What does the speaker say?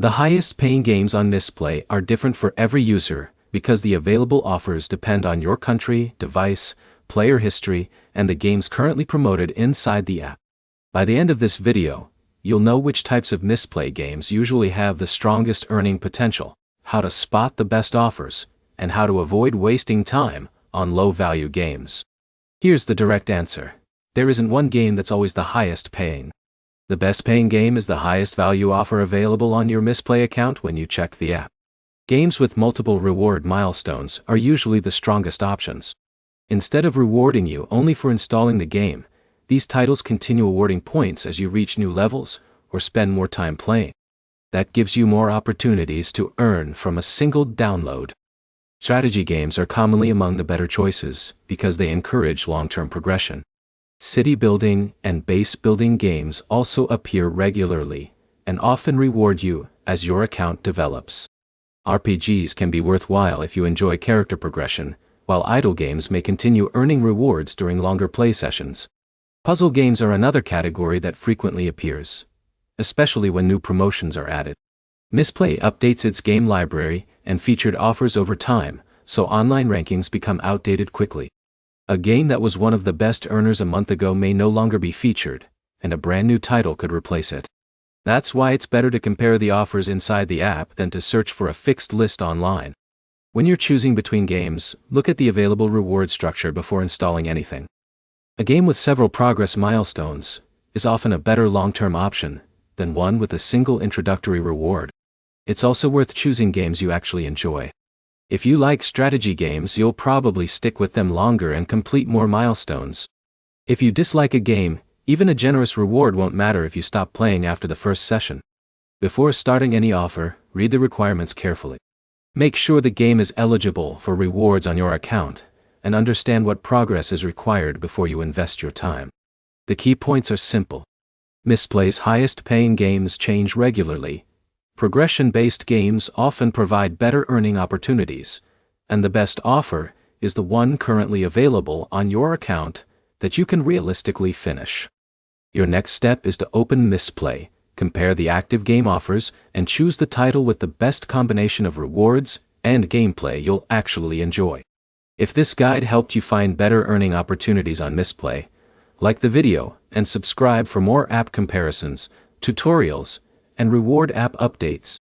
The highest paying games on Mistplay are different for every user because the available offers depend on your country, device, player history, and the games currently promoted inside the app. By the end of this video, you'll know which types of Mistplay games usually have the strongest earning potential, how to spot the best offers, and how to avoid wasting time on low-value games. Here's the direct answer. There isn't one game that's always the highest paying. The best paying game is the highest value offer available on your Mistplay account when you check the app. Games with multiple reward milestones are usually the strongest options. Instead of rewarding you only for installing the game, these titles continue awarding points as you reach new levels or spend more time playing. That gives you more opportunities to earn from a single download. Strategy games are commonly among the better choices because they encourage long-term progression. City building and base building games also appear regularly and often reward you as your account develops. RPGs can be worthwhile if you enjoy character progression, while idle games may continue earning rewards during longer play sessions. Puzzle games are another category that frequently appears, especially when new promotions are added. Mistplay updates its game library and featured offers over time, so online rankings become outdated quickly. A game that was one of the best earners a month ago may no longer be featured, and a brand new title could replace it. That's why it's better to compare the offers inside the app than to search for a fixed list online. When you're choosing between games, look at the available reward structure before installing anything. A game with several progress milestones is often a better long-term option than one with a single introductory reward. It's also worth choosing games you actually enjoy. If you like strategy games, you'll probably stick with them longer and complete more milestones. If you dislike a game, even a generous reward won't matter if you stop playing after the first session. Before starting any offer, read the requirements carefully. Make sure the game is eligible for rewards on your account, and understand what progress is required before you invest your time. The key points are simple. Mistplay's highest paying games change regularly. Progression-based games often provide better earning opportunities, and the best offer is the one currently available on your account that you can realistically finish. Your next step is to open Mistplay, compare the active game offers, and choose the title with the best combination of rewards and gameplay you'll actually enjoy. If this guide helped you find better earning opportunities on Mistplay, like the video and subscribe for more app comparisons, tutorials, and reward app updates.